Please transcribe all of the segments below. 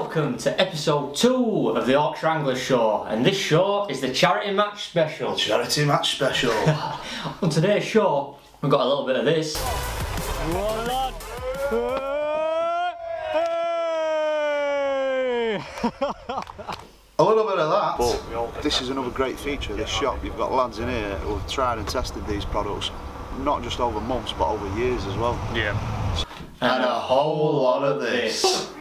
Welcome to episode 2 of the Yorkshire Anglers show, and this show is the charity match special. Charity match special. On today's show, we've got a little bit of this. A little bit of that. But this is another great feature of this shop. You've got lads in here who have tried and tested these products, not just over months but over years as well. Yeah. And a whole lot of this.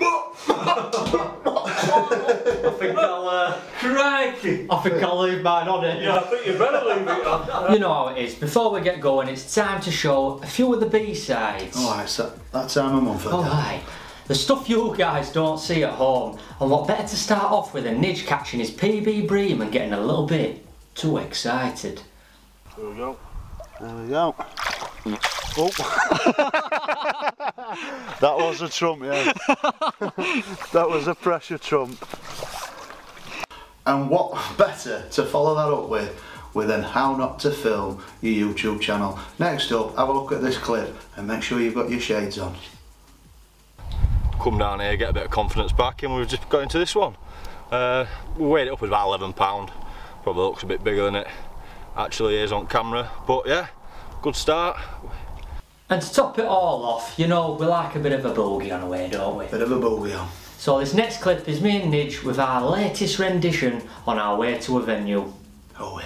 Crikey! I think I'll leave mine on it. Yeah, I think you better leave it on. You know how it is. Before we get going, it's time to show a few of the B-sides. Oh, it's that time of month. Alright. The stuff you guys don't see at home, and what better to start off with than Nidge catching his PB bream and getting a little bit too excited. There we go. There we go. Oh. That was a trump, yeah. That was a pressure trump. And what better to follow that up with than how not to film your YouTube channel. Next up, have a look at this clip and make sure you've got your shades on. Come down here, get a bit of confidence back, and we've just got into this one. We weighed it up at about £11. Probably looks a bit bigger than it actually is on camera, but yeah, good start. And to top it all off, you know, we like a bit of a bogey on the way, don't we? Bit of a bogey on. So this next clip is me and Nidge with our latest rendition on our way to a venue. Away.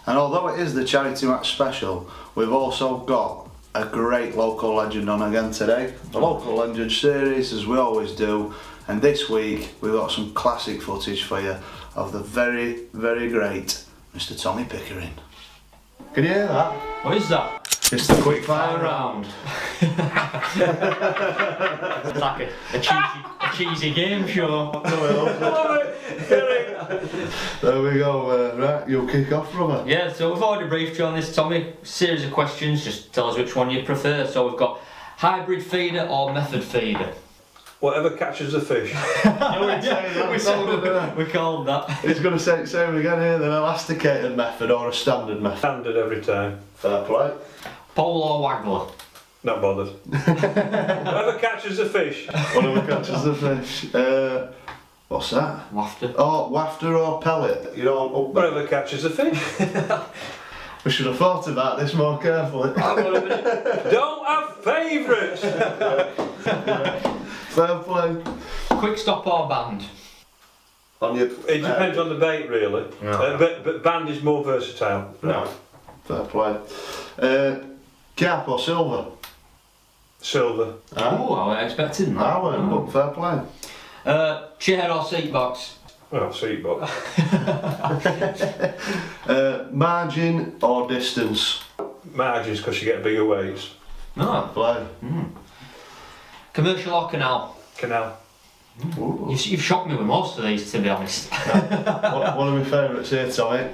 And although it is the charity match special, we've also got a great local legend on again today. The local legend series, as we always do. And this week we've got some classic footage for you of the very, very great Mr. Tommy Pickering. Can you hear that? What is that? It's the quick fire round. It's like a cheesy game show. There we go. Right, you'll kick off, brother. Yeah, so we've already briefed you on this, Tommy. Series of questions, just tell us which one you prefer. So we've got hybrid feeder or method feeder. Whatever catches the fish. We called that. It's going to say it same again here, an elasticated method or a standard method. Standard every time. Fair play. Pole or waggler? Not bothered. Whatever catches the fish. Whatever catches the fish. What's that? Wafter. Oh, wafter or pellet. You know, Whatever catches the fish. we should have thought about this more carefully. Don't have favourites. Fair play. Quick stop or band? On your, It depends on the bait, really. No. But band is more versatile. No. Fair play. Cap or silver? Silver. Oh, I was expecting that. I went, look, fair play. Chair or seat box? Well, seat box. Margin or distance? Margins, because you get bigger weights. No. Play. Commercial or canal? Canal. You've shocked me with most of these, to be honest. One of my favourites here, Tommy.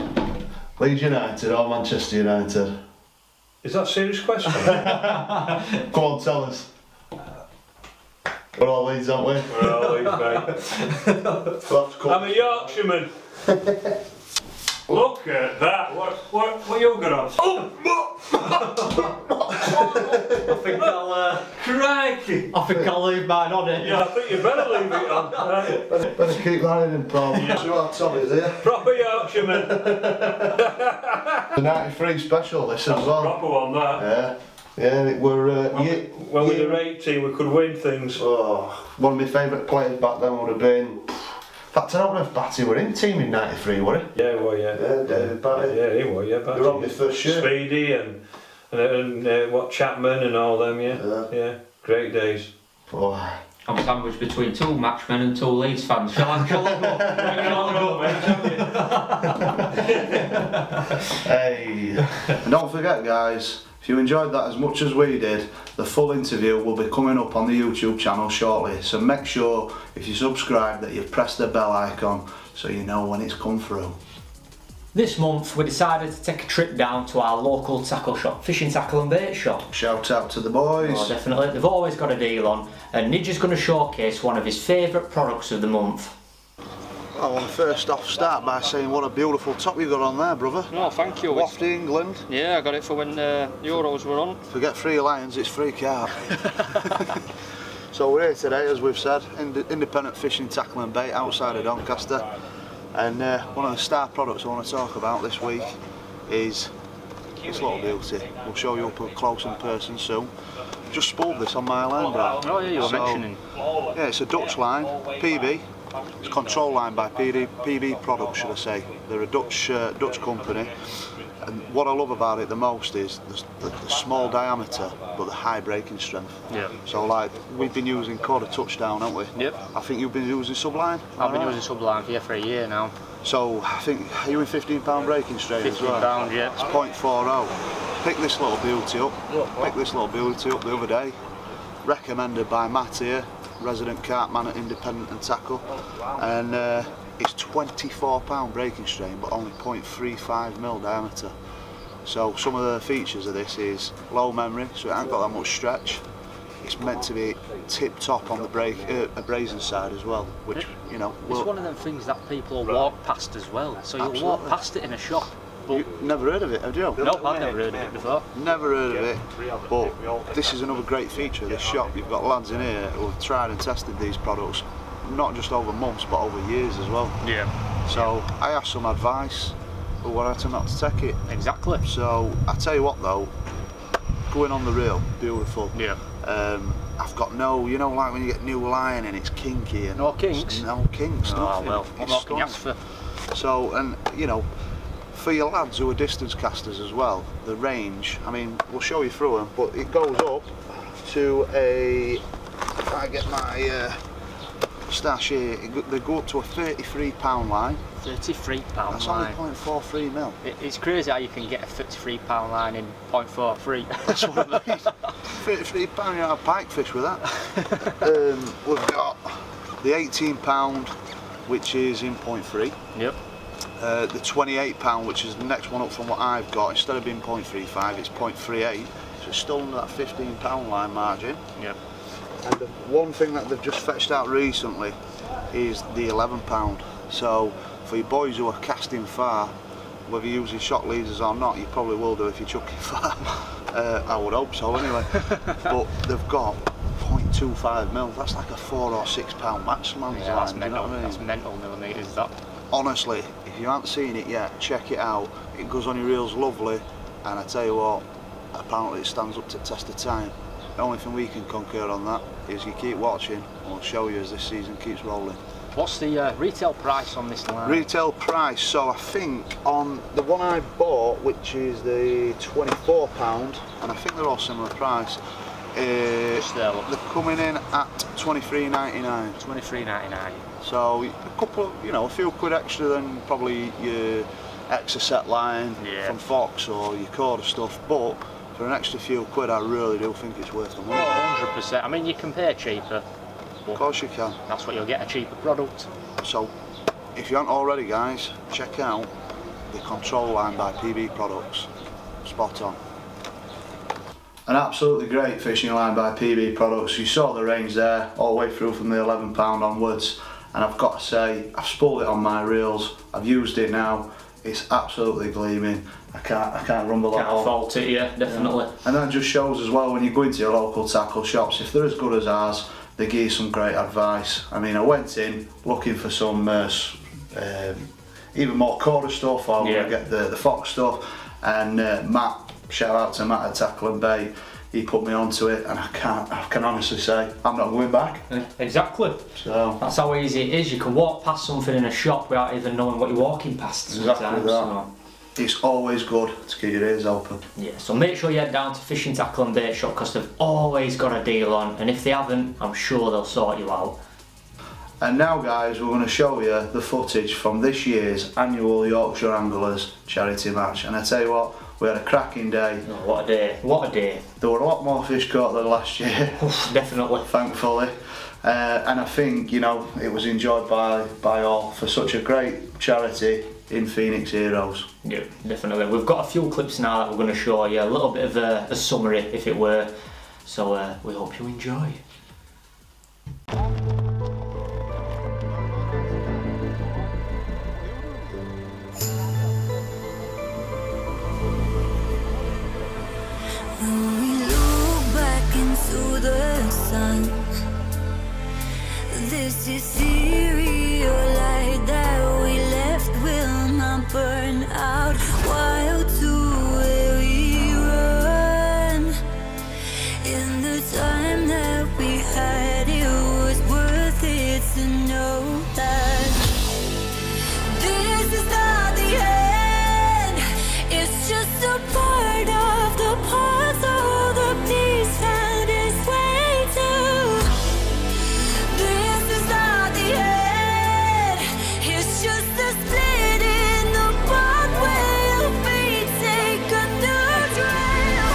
Leeds United or Manchester United? Is that a serious question? Come on, tell us. We're all Leeds, aren't we? We're all Leeds, mate. I'm a Yorkshireman. Look at that. What you got on? I think crikey! I think I'll leave mine on it. Yeah, I think you better leave it on. Better keep that in, Paul. Yeah. See what Tommy's here. Proper Yorkshireman. The 93 special, this as well. Proper one, that. Yeah. Yeah, it were. When we were 18, we could win things. Oh, one of my favourite players back then would have been. In fact, I don't know if Batty were in team in '93, were he? Yeah, well, yeah. Yeah, David Batty. Yeah, he was, yeah. Batty. They were on my first shirt. Speedy and what, Chapman and all them, yeah. Yeah, great days. Oh. I'm sandwiched between two matchmen and two Leeds fans. Shall I go? Hey. And don't forget, guys, if you enjoyed that as much as we did, the full interview will be coming up on the YouTube channel shortly. So make sure, if you subscribe, that you've pressed the bell icon so you know when it's come through. This month we decided to take a trip down to our local tackle shop, fishing tackle and bait shop. Shout out to the boys. Oh, definitely, they've always got a deal on, and Nidge is going to showcase one of his favourite products of the month. I want to first off start by saying what a beautiful top you got on there, brother. No, thank you. Wafty England. Yeah, I got it for when Euros were on. Forget free lions, it's free carp. So we're here today, as we've said, independent fishing, tackle and bait outside of Doncaster. And one of the star products I want to talk about this week is this little beauty. We'll show you up close in person soon. Just spooled this on my line, bro. Oh yeah, you were mentioning. Yeah, it's a Dutch line, PB. It's control line by PB Products, should I say. They're a Dutch company, and what I love about it the most is the small diameter but the high breaking strength. Yeah. So like, we've been using quarter touchdown, haven't we? Yep. I think you've been using subline? I've been using subline for a year now. So I think, are you in 15-pound breaking strain as well? 15 pound, yeah. It's 0.40. Picked this little beauty up. Picked this little beauty up the other day. Recommended by Matt here, resident carp man at Independent and Tackle, and it's 24-pound breaking strain but only 0.35mm diameter. So some of the features of this is low memory, so it ain't got that much stretch. It's meant to be tip top on the abrasion side as well, which, you know, it's one of them things that people will walk past as well. So you'll walk past it in a shop. You've never heard of it, have you? No, I've never heard of it before. Never heard of it, but this is another great feature of this shop. You've got lads in here who have tried and tested these products, not just over months but over years as well. Yeah. So I asked some advice, but what I had to not to take it. Exactly. So I tell you what though, going on the reel, beautiful. Yeah. I've got no, you know, like when you get new line and it's kinky and no kinks. No kinks. Oh nothing. well, what more can you ask for? So, and you know, for your lads who are distance casters as well, the range, I mean, we'll show you through them, but it goes up to a, if I get my stash here, they go up to a 33-pound line. 33-pound That's line. only 0.43mm. It's crazy how you can get a 33-pound line in 0.43. That's what I mean. 33-pound, you have pikefish with that. We've got the 18-pound, which is in 0.3. Yep. The 28-pound, which is the next one up from what I've got, instead of being 0.35, it's 0.38, so it's still under that 15-pound line margin. Yep. And the one thing that they've just fetched out recently is the 11-pound. So for your boys who are casting far, whether you're using shock leaders or not, you probably will do if you're chucking far. I would hope so anyway. But they've got 0.25mm. That's like a 4 or 6 pound maximum. Yeah, that's mental. You know what I mean? That's mental millimetres. That. Honestly, if you haven't seen it yet, check it out. It goes on your reels lovely, and I tell you what, apparently it stands up to the test of time. The only thing we can concur on that is you keep watching, and we'll show you as this season keeps rolling. What's the retail price on this line? Retail price, so I think on the one I bought, which is the 24-pound, and I think they're all similar price, they're coming in at £23.99. £23.99. So a couple, you know, a few quid extra than probably your extra set line from Fox or your quarter stuff, but for an extra few quid, I really do think it's worth the money. 100%. I mean, you can pay cheaper. Of course you can. That's what you'll get, a cheaper product. So, if you aren't already, guys, check out the control line by PB Products. Spot on. An absolutely great fishing line by PB Products. You saw the range there, all the way through from the 11-pound onwards. And I've got to say, I've spooled it on my reels. I've used it now. It's absolutely gleaming. I can't rumble at all. Can't fault it, yeah, definitely. Yeah. And that just shows as well when you go into your local tackle shops, if they're as good as ours, they give you some great advice. I mean, I went in looking for some even more quarter stuff, or yeah, get the Fox stuff, and Matt, shout out to Matt at Tackle and Bait, he put me onto it, and I can honestly say I'm not going back. Exactly. So that's how easy it is. You can walk past something in a shop without even knowing what you're walking past. Exactly that. So it's always good to keep your ears open. Yeah, so make sure you head down to Fishing, Tackle and Bait shop, because they've always got a deal on, and if they haven't, I'm sure they'll sort you out. And now guys, we're going to show you the footage from this year's annual Yorkshire Anglers charity match, and I tell you what, we had a cracking day. Oh, what a day, what a day. There were a lot more fish caught than last year. Definitely. Thankfully. And I think, you know, it was enjoyed by all for such a great charity in Phoenix Heroes. Yeah, definitely. We've got a few clips now that we're going to show you, a little bit of a summary, if it were. So we hope you enjoy. sun. This ethereal light that we left will not burn out. Wild to where we run. In the time that we had, it was worth it to know that this is not the end. It's just a part of the puzzle. The piece found its way to. This is not the end. It's just a split in the bond where we take a new trail.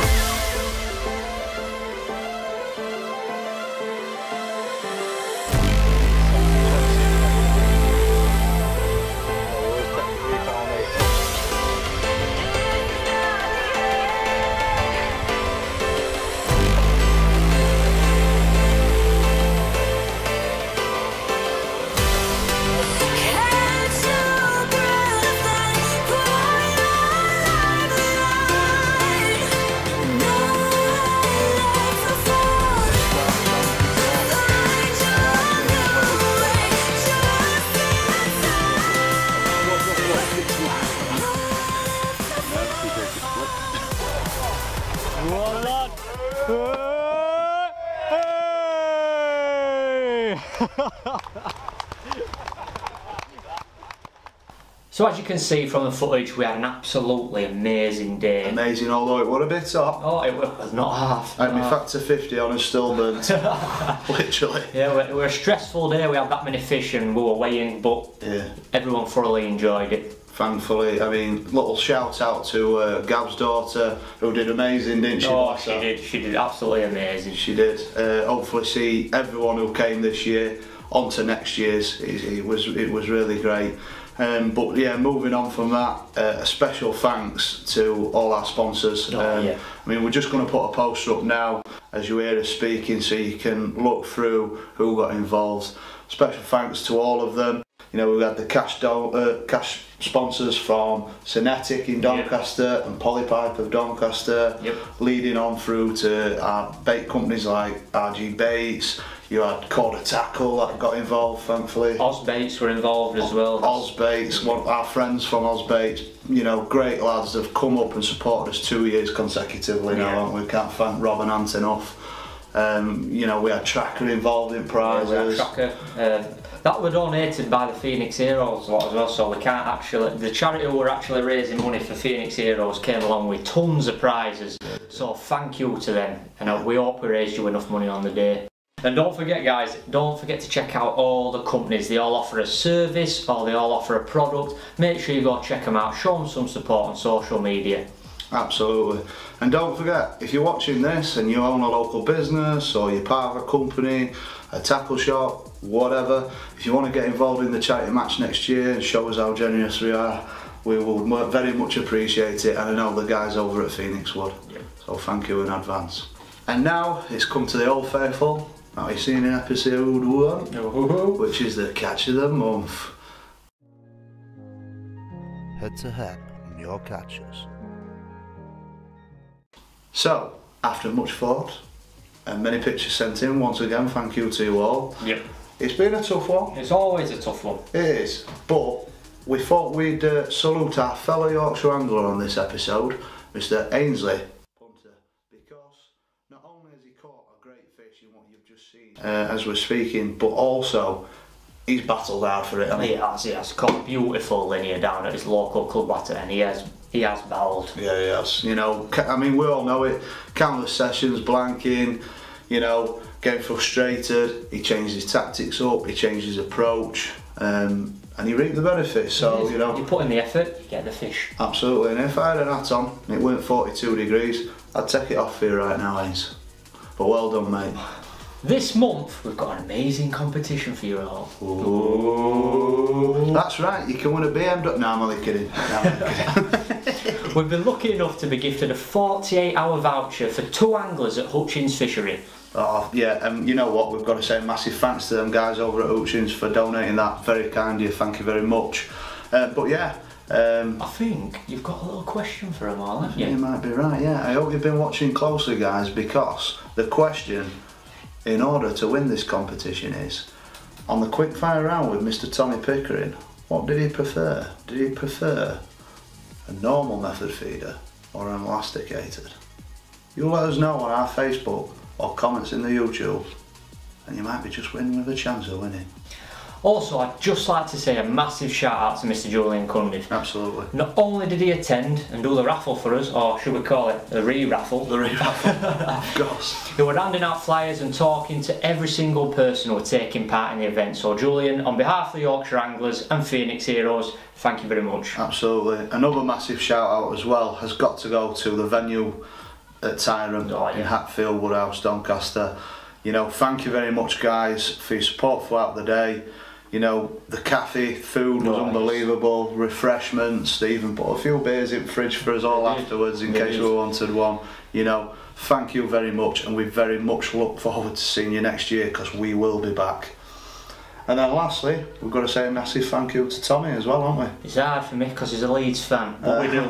Catch your breath and put your life alive. No left to fall. Find your new way, just in So as you can see from the footage, we had an absolutely amazing day. Amazing, although it were a bit hot. Oh, it was not half. I had my factor 50 on and still burnt. Literally. Yeah, it was a stressful day. We had that many fish and we were weighing, but Yeah. everyone thoroughly enjoyed it. Thankfully, I mean, little shout out to Gav's daughter, who did amazing, didn't she? Oh, bless her? she did absolutely amazing. She did. Hopefully, see everyone who came this year on to next year's. It was really great. But yeah, moving on from that, a special thanks to all our sponsors. Yeah. I mean, we're just going to put a poster up now as you hear us speaking, so you can look through who got involved. Special thanks to all of them. You know, we've had the cash sponsors from Cinetic in Doncaster and Polypipe of Doncaster, leading on through to our bait companies like RG Baits. You had Corda Tackle that got involved, thankfully. Oz Baits were involved as well. Oz Baits, our friends from Oz Baits, you know, great lads that have come up and supported us 2 years consecutively now, haven't we? Can't thank Rob and Ant enough. You know, we had Tracker involved in prizes. Yeah, we had Tracker. That were donated by the Phoenix Heroes a lot as well, so we can't actually, the charity who were actually raising money for Phoenix Heroes came along with tons of prizes, so thank you to them, and we hope we raised you enough money on the day. And don't forget guys, don't forget to check out all the companies. They all offer a service or they all offer a product. Make sure you go check them out, show them some support on social media. Absolutely. And don't forget, if you're watching this and you own a local business or you're part of a company, a tackle shop, whatever, if you want to get involved in the charity match next year and show us how generous we are, we will very much appreciate it, and I know the guys over at Phoenix would. So thank you in advance. And now it's come to the Old Faithful. Now you've seen in episode 1, which is the catch of the month. Head to head on your catches. So, after much thought and many pictures sent in, once again, thank you to you all. Yep. It's been a tough one. It's always a tough one. It is, but we thought we'd salute our fellow Yorkshire Angler on this episode, Mr. Ainsley Punter, because not only has he caught a great fish in what you've just seen as we're speaking, but also he's battled hard for it. He has caught beautiful linear down at his local club at it, and he has battled. Yeah, he has. You know, I mean, we all know it. Countless sessions, blanking, you know, getting frustrated. He changed his tactics up, he changed his approach, and he reaped the benefits. So, you know, you put in the effort, you get the fish. Absolutely. And if I had an hat on and it weren't 42 degrees, I'd take it off for you right now, Ains. But well done, mate. This month we've got an amazing competition for you all. Ooh. That's right, you can win a BMW. No, I'm only kidding. No, I'm kidding. We've been lucky enough to be gifted a 48-hour voucher for 2 anglers at Hutchins Fishery. Oh, yeah, and you know what, we've got to say a massive thanks to them guys over at Hutchins for donating that. Very kind of you, thank you very much. But yeah. I think you've got a little question for them all, haven't you? You might be right, yeah. I hope you've been watching closely, guys, because the question in order to win this competition is, on the quickfire round with Mr. Tommy Pickering, what did he prefer? Did he prefer a normal method feeder or an elasticated? You let us know on our Facebook or comments in the YouTube, and you might be just winning with a chance of winning. Also, I'd just like to say a massive shout out to Mr. Julian Cundiff. Absolutely. Not only did he attend and do the raffle for us, or should we call it the re-raffle? The re-raffle, of course. He were handing out flyers and talking to every single person who were taking part in the event. So Julian, on behalf of the Yorkshire Anglers and Phoenix Heroes, thank you very much. Absolutely. Another massive shout out as well has got to go to the venue at Tyrone in Hatfield, Woodhouse, Doncaster. You know, thank you very much guys for your support throughout the day. You know, the cafe food was unbelievable, refreshments, they even put a few beers in the fridge for us all afterwards in case we wanted one. You know, thank you very much, and we very much look forward to seeing you next year, because we will be back. And then lastly, we've got to say a massive thank you to Tommy as well, haven't we? It's hard for me because he's a Leeds fan, but we do.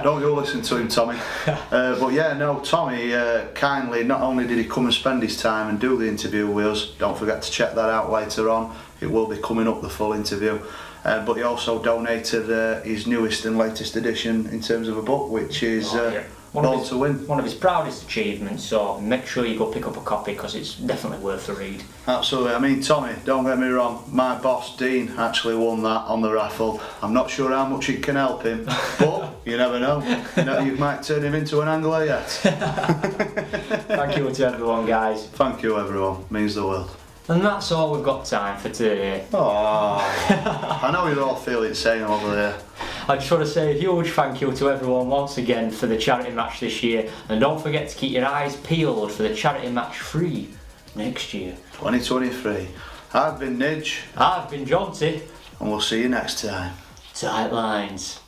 Don't you listen to him, Tommy. But yeah, no, Tommy kindly, not only did he come and spend his time and do the interview with us, don't forget to check that out later on, it will be coming up, the full interview, but he also donated his newest and latest edition in terms of a book, which is Born to Win. One of his proudest achievements, so make sure you go pick up a copy because it's definitely worth a read. Absolutely. I mean, Tommy, don't get me wrong, my boss Dean actually won that on the raffle. I'm not sure how much it can help him, but you never know. You know, you might turn him into an angler yet. Thank you to everyone, guys. Thank you everyone, means the world. And that's all we've got time for today. Oh, I know you're all feeling the same over there. I just want to say a huge thank you to everyone once again for the charity match this year, and don't forget to keep your eyes peeled for the charity match 3 next year. 2023. I've been Nidge. I've been Jonty. And we'll see you next time. Tight lines.